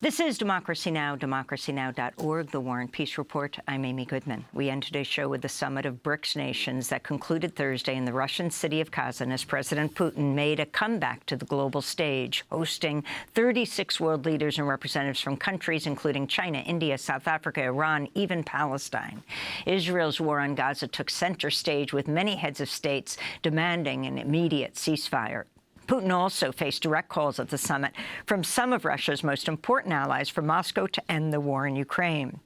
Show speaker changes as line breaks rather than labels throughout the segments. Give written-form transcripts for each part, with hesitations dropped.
This is Democracy Now!, democracynow.org, the War and Peace Report. I'm Amy Goodman. We end today's show with the summit of BRICS nations that concluded Thursday in the Russian city of Kazan as President Putin made a comeback to the global stage, hosting 36 world leaders and representatives from countries including China, India, South Africa, Iran, even Palestine. Israel's war on Gaza took center stage, with many heads of states demanding an immediate ceasefire. Putin also faced direct calls at the summit from some of Russia's most important allies for Moscow to end the war in Ukraine.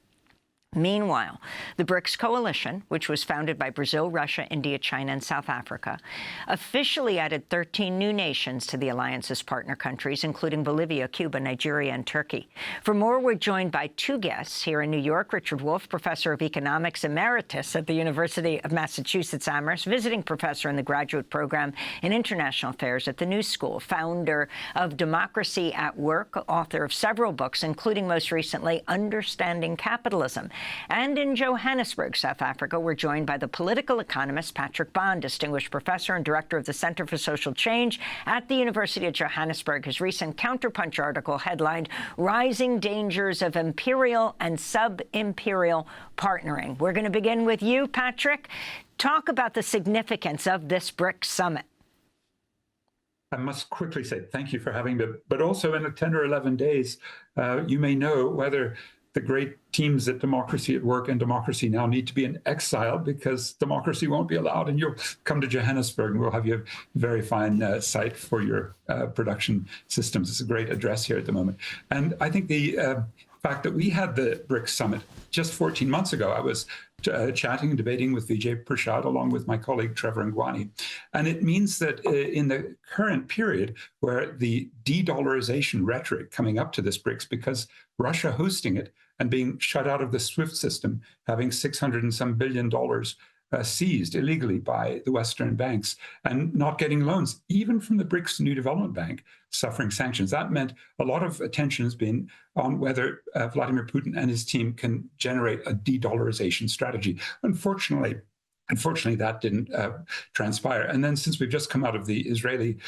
Meanwhile, the BRICS coalition, which was founded by Brazil, Russia, India, China, and South Africa, officially added 13 new nations to the alliance's partner countries, including Bolivia, Cuba, Nigeria, and Turkey. For more, we're joined by two guests here in New York: Richard Wolff, professor of economics emeritus at the University of Massachusetts Amherst, visiting professor in the graduate program in international affairs at the New School, founder of Democracy at Work, author of several books, including most recently Understanding Capitalism. And in Johannesburg, South Africa, we're joined by the political economist Patrick Bond, distinguished professor and director of the Center for Social Change at the University of Johannesburg. His recent Counterpunch article headlined "Rising Dangers of Imperial and Subimperial Partnering." We're going to begin with you, Patrick. Talk about the significance of this BRICS summit.
I must quickly say thank you for having me, but also in 10 or 11 days, you may know whether the great teams at Democracy at Work and Democracy Now! Need to be in exile, because democracy won't be allowed, and you'll come to Johannesburg and we'll have you a very fine site for your production systems. It's a great address here at the moment. And I think the fact that we had the BRICS summit just 14 months ago, I was chatting and debating with Vijay Prashad along with my colleague Trevor Ngwani. And it means that in the current period, where the de-dollarization rhetoric coming up to this BRICS, because Russia hosting it and being shut out of the SWIFT system, having $600 and some billion seized illegally by the Western banks, and not getting loans, even from the BRICS New Development Bank, suffering sanctions. That meant a lot of attention has been on whether Vladimir Putin and his team can generate a de-dollarization strategy. Unfortunately, that didn't transpire. And then, since we've just come out of the Israeli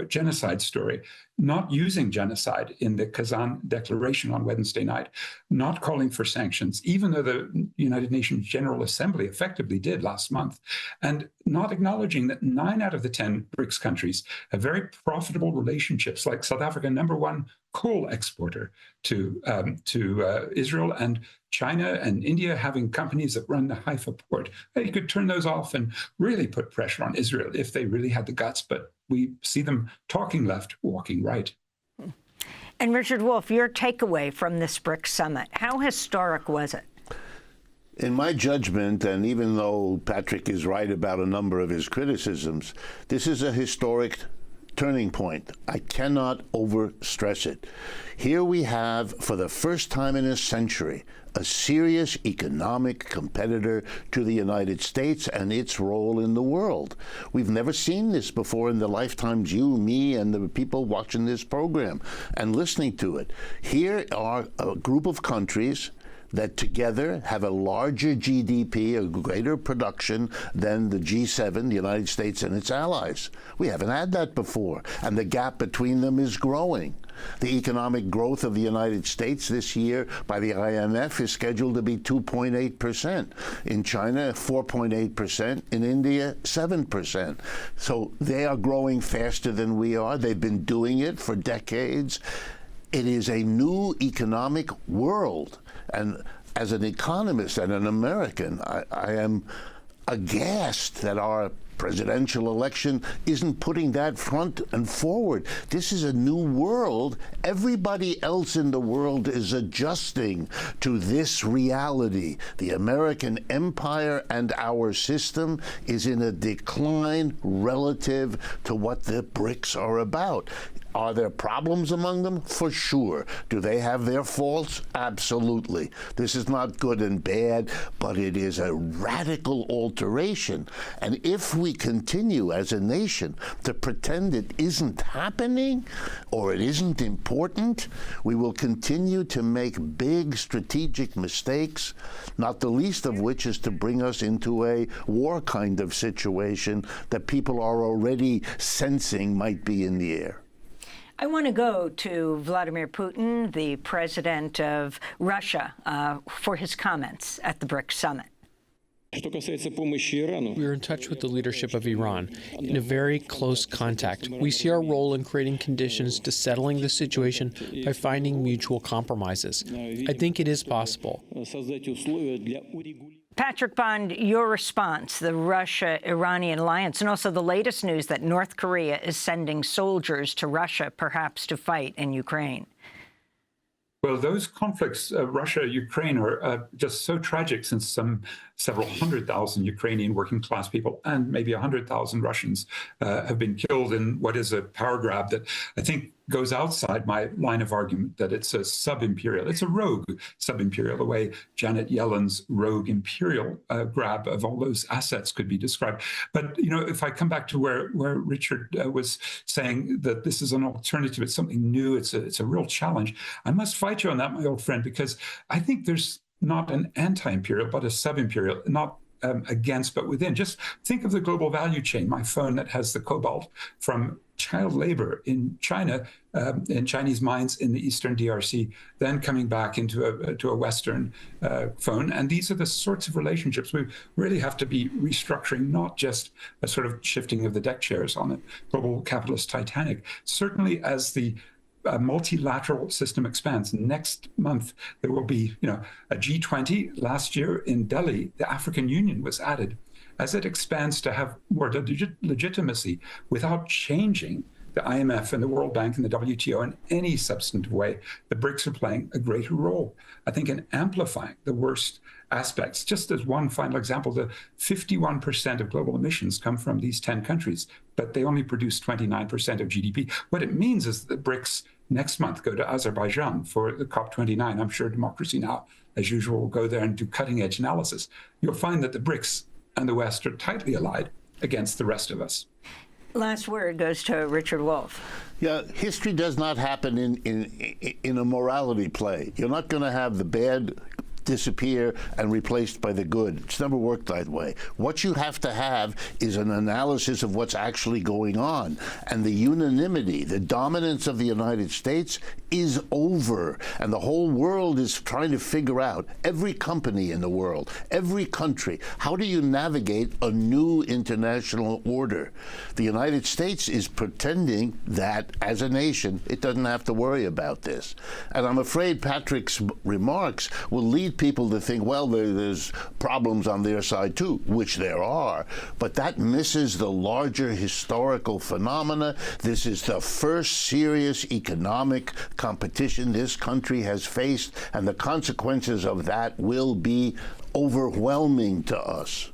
genocide story, not using genocide in the Kazan Declaration on Wednesday night, not calling for sanctions, even though the United Nations General Assembly effectively did last month, and not acknowledging that 9 out of the 10 BRICS countries have very profitable relationships, like South Africa, #1 coal exporter to Israel, and China and India having companies that run the Haifa port. You could turn those off and really put pressure on Israel if they really had the guts, but we see them talking left, walking right.
And Richard Wolff, your takeaway from this BRICS summit, how historic was it?
In my judgment, and even though Patrick is right about a number of his criticisms, this is a historic turning point. I cannot overstress it. Here we have, for the first time in a century, a serious economic competitor to the United States and its role in the world. We've never seen this before in the lifetimes you, me, and the people watching this program and listening to it. Here are a group of countries that together have a larger GDP, a greater production than the G7, the United States and its allies. We haven't had that before, and the gap between them is growing. The economic growth of the United States this year by the IMF is scheduled to be 2.8%. In China, 4.8%. In India, 7%. So they are growing faster than we are. They've been doing it for decades. It is a new economic world. And as an economist and an American, I am aghast that our presidential election isn't putting that front and forward. This is a new world. Everybody else in the world is adjusting to this reality. The American empire and our system is in a decline relative to what the BRICS are about. Are there problems among them? For sure. Do they have their faults? Absolutely. This is not good and bad, but it is a radical alteration. And if we continue as a nation to pretend it isn't happening or it isn't important, we will continue to make big strategic mistakes, not the least of which is to bring us into a war kind of situation that people are already sensing might be in the air.
I want to go to Vladimir Putin, the president of Russia, for his comments at the BRICS summit.
We are in touch with the leadership of Iran in a very close contact. We see our role in creating conditions to settling the situation by finding mutual compromises. I think it is possible.
Patrick Bond, your response, the Russia-Iranian alliance, and also the latest news that North Korea is sending soldiers to Russia, perhaps to fight in Ukraine.
Well, those conflicts, Russia-Ukraine, are just so tragic, since several 100,000 Ukrainian working-class people and maybe 100,000 Russians have been killed in what is a power grab that I think goes outside my line of argument, that it's a subimperial. It's a rogue subimperial, the way Janet Yellen's rogue imperial grab of all those assets could be described. But, you know, if I come back to where Richard was saying that this is an alternative, it's something new, it's a real challenge, I must fight you on that, my old friend, because I think there's not an anti-imperial, but a sub-imperial, not against, but within. Just think of the global value chain. My phone that has the cobalt from child labor in China, in Chinese mines in the Eastern DRC, then coming back into a Western phone. And these are the sorts of relationships we really have to be restructuring, not just a sort of shifting of the deck chairs on a global capitalist Titanic. Certainly as the multilateral system expands. Next month, there will be, a G20. Last year in Delhi, the African Union was added. As it expands to have more legitimacy without changing the IMF and the World Bank and the WTO in any substantive way, the BRICS are playing a greater role, I think, in amplifying the worst aspects. Just as one final example, the 51% of global emissions come from these 10 countries, but they only produce 29% of GDP. What it means is that the BRICS next month go to Azerbaijan for the COP29. I'm sure Democracy Now!, as usual, will go there and do cutting-edge analysis. You'll find that the BRICS and the West are tightly allied against the rest of us.
Last word goes to Richard Wolff.
Yeah, history does not happen in a morality play. You're not going to have the bad disappear and replaced by the good. It's never worked that way. What you have to have is an analysis of what's actually going on. And the unanimity, the dominance of the United States is over. And the whole world is trying to figure out, every company in the world, every country, how do you navigate a new international order? The United States is pretending that, as a nation, it doesn't have to worry about this. And I'm afraid Patrick's remarks will lead people to think, well, there's problems on their side too, which there are, but that misses the larger historical phenomena. This is the first serious economic competition this country has faced, and the consequences of that will be overwhelming to us.